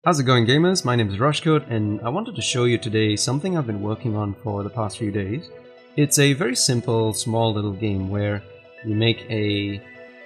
How's it going, gamers? My name is Rushcoat, and I wanted to show you today something I've been working on for the past few days. It's a very simple, small little game where you make a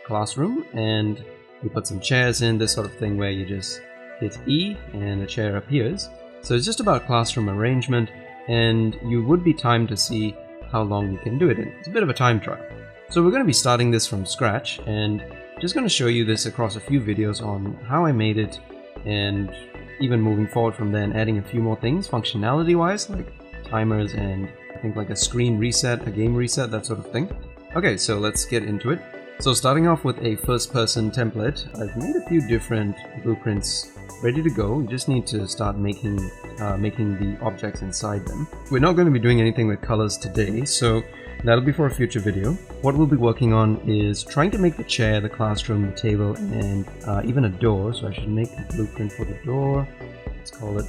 classroom and you put some chairs in, this sort of thing, where you just hit E and a chair appears. So it's just about classroom arrangement, and you would be timed to see how long you can do it in. It's a bit of a time trial. So we're going to be starting this from scratch, and just going to show you this across a few videos on how I made it, and even moving forward from there and adding a few more things functionality wise, like timers and I think like a screen reset, a game reset, that sort of thing. Okay, so let's get into it. So starting off with a first person template, I've made a few different blueprints ready to go. You just need to start making the objects inside them. We're not going to be doing anything with colors today, so that'll be for a future video. What we'll be working on is trying to make the chair, the classroom, the table, and even a door. So I should make a blueprint for the door. Let's call it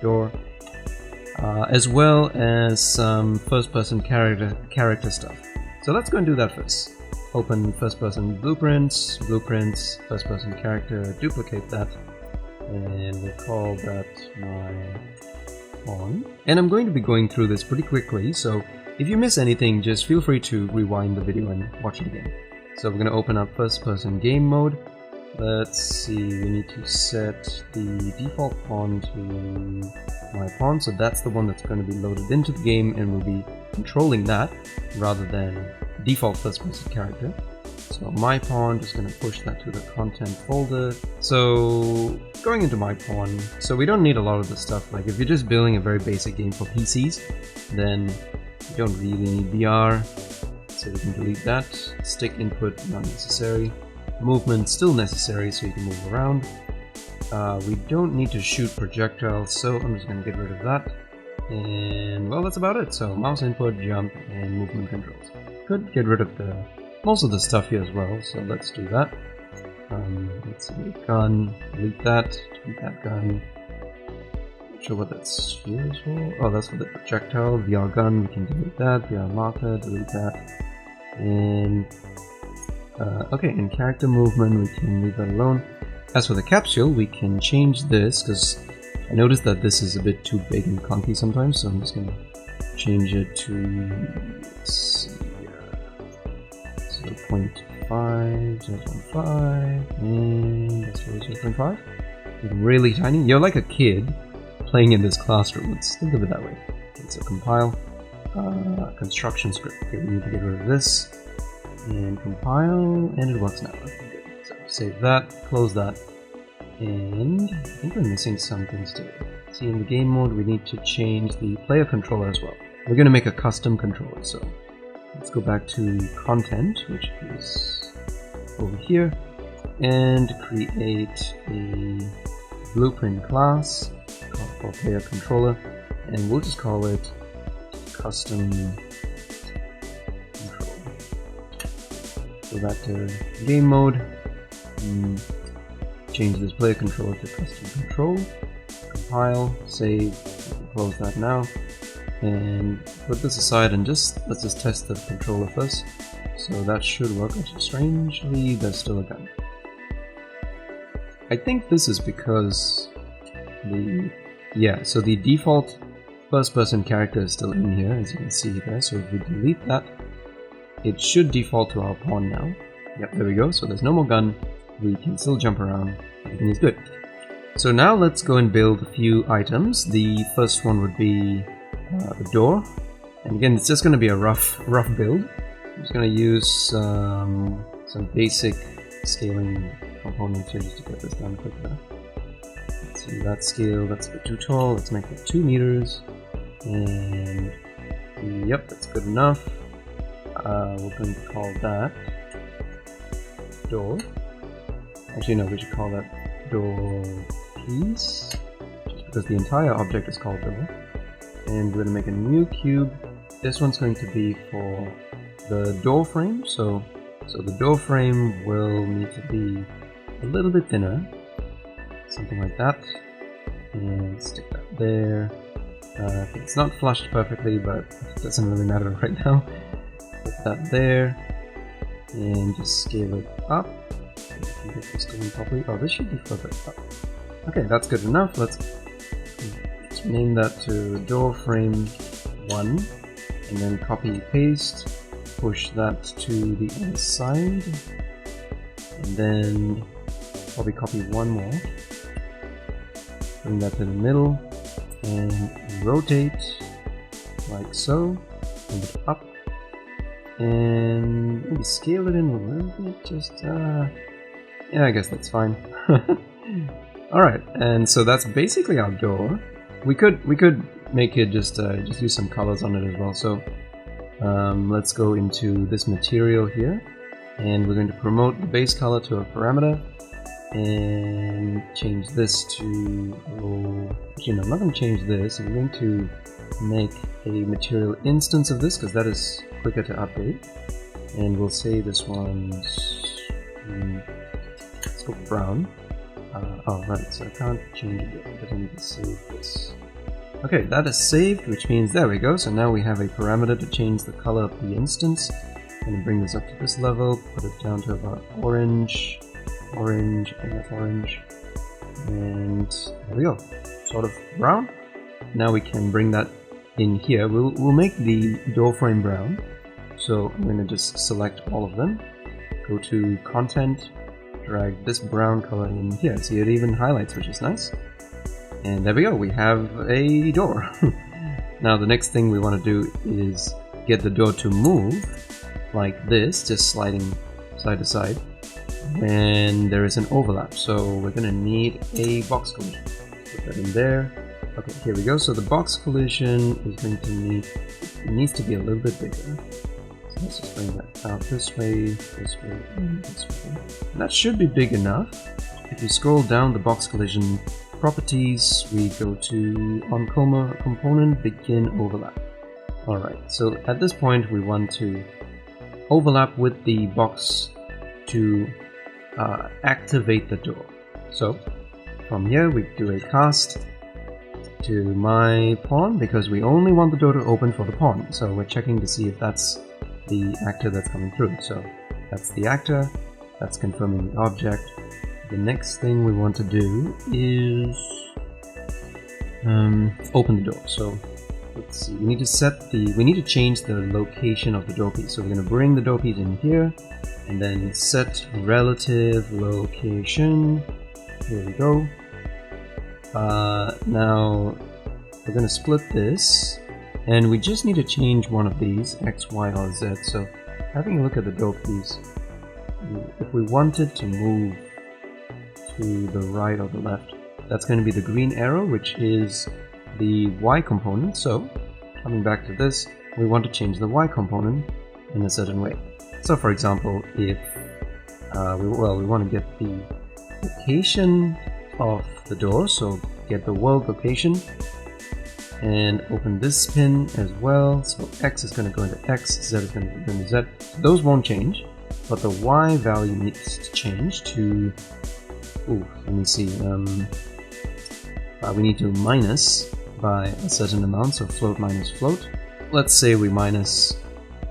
door. As well as some first-person character stuff. So let's go and do that first. Open first-person blueprints, first-person character, duplicate that, and we'll call that my pawn. And I'm going to be going through this pretty quickly, so if you miss anything, just feel free to rewind the video and watch it again. So we're going to open up first-person game mode. Let's see, we need to set the default pawn to my pawn, so that's the one that's going to be loaded into the game, and we'll be controlling that rather than default first-person character. So my pawn, just going to push that to the content folder. So going into my pawn, so we don't need a lot of this stuff. Like if you're just building a very basic game for PCs, then you don't really need VR, so we can delete that. Stick input, not necessary. Movement, still necessary, so you can move around. We don't need to shoot projectiles, so I'm just going to get rid of that. And well, that's about it. So mouse input, jump, and movement controls. Could get rid of most of the stuff here as well, so let's do that. Let's see, gun, delete that gun. Not sure what that sphere is for. Oh, that's for the projectile. VR gun, we can delete that. VR marker, delete that. And okay, and character movement, we can leave that alone. As for the capsule, we can change this, because I noticed that this is a bit too big and clunky sometimes, so I'm just going to change it to, let's see, 0.5, 0.5, and that's 0.5. Really tiny. You're like a kid playing in this classroom, let's think of it that way. Okay, so compile, construction script. Okay, we need to get rid of this. And compile, and it works now. Okay, good. So save that, close that, and I think we're missing something still. See, in the game mode, we need to change the player controller as well. We're going to make a custom controller, so let's go back to content, which is over here, and create a blueprint class for player controller, and we'll just call it custom. Go back to game mode, change this player controller to custom control, compile, save, close that now, and put this aside and let's just test the controller first. So that should work. Actually, strangely, there's still a gun. I think this is because so the default first person character is still in here, as you can see there. So if we delete that, it should default to our pawn now. Yep, there we go. So there's no more gun. We can still jump around. Everything is good. So now let's go and build a few items. The first one would be the door. And again, it's just going to be a rough build. I'm just going to use some basic scaling components here just to get this done quicker. Let's see, that scale, that's a bit too tall. Let's make it 2 meters. And yep, that's good enough. We're going to call that door. Actually, no, we should call that door piece, just because the entire object is called door. And we're going to make a new cube. This one's going to be for the door frame. So the door frame will need to be a little bit thinner, something like that. And stick that there. It's not flushed perfectly, but it doesn't really matter right now. Put that there, and just scale it up. If you get this going properly. Oh, this should be further up. Okay, that's good enough. Let's name that to door frame 1, and then copy paste, push that to the other side, and then probably copy one more, bring that to the middle, and rotate like so, move it up, and maybe scale it in a little bit, just yeah, I guess that's fine. Alright, and so that's basically our door. We could make it just use some colors on it as well. So let's go into this material here, and we're going to promote the base color to a parameter, and change this to, actually no, I'm not going to change this. I'm going to make a material instance of this because that is quicker to update, and we'll say this one's let's go brown. Oh right, so I can't change it yet because I need to save this. Okay, that is saved, which means there we go. So now we have a parameter to change the color of the instance. I'm going to bring this up to this level, put it down to about orange, orange, and orange, and there we go, sort of brown. Now we can bring that in here. We'll make the door frame brown. So I'm going to just select all of them, go to content, drag this brown color in here. See, it even highlights, which is nice. And there we go, we have a door. Now the next thing we want to do is get the door to move like this, just sliding side to side, when there is an overlap. So we're going to need a box collision. Put that in there. Okay, here we go. So the box collision is going to need, it needs to be a little bit bigger. So let's just bring that out this way, and this way. And that should be big enough. If you scroll down the box collision properties, we go to on component begin overlap. Alright, so at this point we want to overlap with the box to activate the door. So from here we do a cast to my pawn because we only want the door to open for the pawn. So we're checking to see if that's the actor that's coming through. So that's the actor, that's confirming the object. The next thing we want to do is open the door. So let's see, we need to change the location of the door piece. So we're going to bring the door piece in here and then set relative location. Here we go. Now we're going to split this, and we just need to change one of these, X, Y, or Z. So having a look at the door piece, if we wanted to move to the right or the left, that's going to be the green arrow, which is the Y component. So coming back to this, we want to change the Y component in a certain way. So for example, if we want to get the location of the door, so get the world location, and open this pin as well. So X is going to go into X, Z is going to go into Z. So those won't change, but the Y value needs to change to, let me see, we need to minus by a certain amount, so float minus float. Let's say we minus,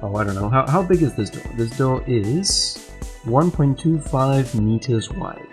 I don't know, how big is this door? This door is 1.25 meters wide,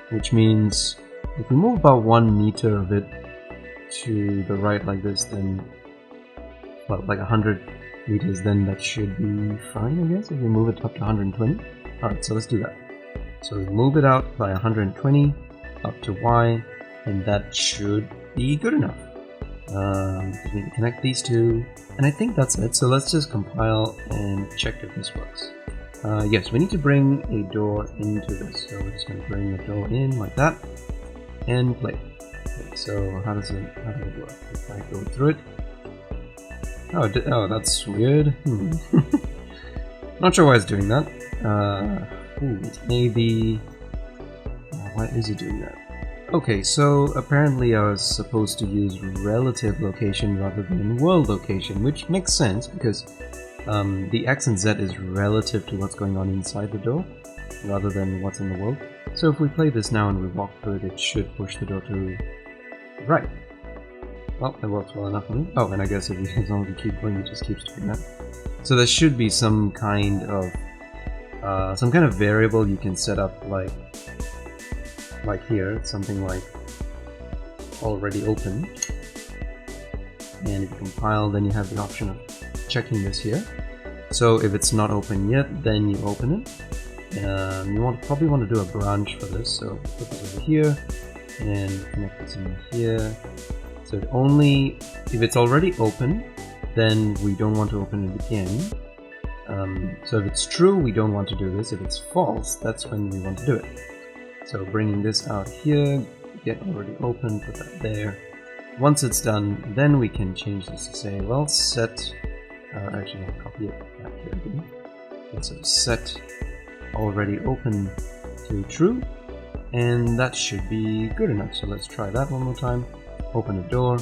which means if we move about 1 meter of it to the right like this, then, well, like 100 meters, then that should be fine, I guess, if we move it up to 120. Alright, so let's do that. So we move it out by 120 up to Y, and that should be good enough. We need to connect these two, and I think that's it. So let's just compile and check if this works. Yes, we need to bring a door into this, so we're just going to bring the door in like that, and play. Okay, so how does it work? If I go through it, oh, that's weird. Not sure why it's doing that. Maybe. Why is it doing that? Okay, so apparently I was supposed to use relative location rather than world location, which makes sense because the X and Z is relative to what's going on inside the door rather than what's in the world. So if we play this now and we walk through it, it should push the door to right. Well, that works well enough for me. Oh, and I guess if as long as we keep going, it just keeps doing that. So there should be some kind of variable you can set up, like here, something like already open. And if you compile, then you have the option of checking this here. So if it's not open yet, then you open it. You probably want to do a branch for this, so put this over here and connect this in here. So if it's already open, then we don't want to open it again. So if it's true, we don't want to do this. If it's false, that's when we want to do it. So bringing this out here, get already open, put that there. Once it's done, then we can change this to say, well, set, actually I'll copy it back here again. Okay, so set already open to true, and that should be good enough. So let's try that one more time. Open a door,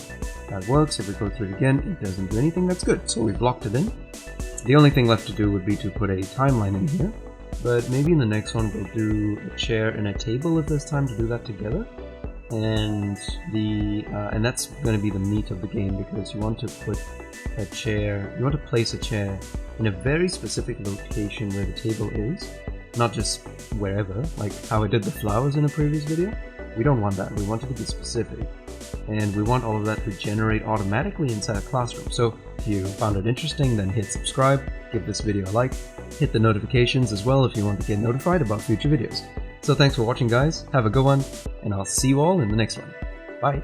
that works. If we go through it again, it doesn't do anything. That's good. So we've locked it in. The only thing left to do would be to put a timeline in here, but maybe in the next one we'll do a chair and a table if there's time to do that together. And that's going to be the meat of the game, because you want to put a chair, you want to place a chair in a very specific location where the table is, not just wherever, like how I did the flowers in a previous video. We don't want that. We want it to be specific, and we want all of that to generate automatically inside a classroom. So if you found it interesting, then hit subscribe, give this video a like, hit the notifications as well if you want to get notified about future videos. So thanks for watching, guys, have a good one, and I'll see you all in the next one. Bye!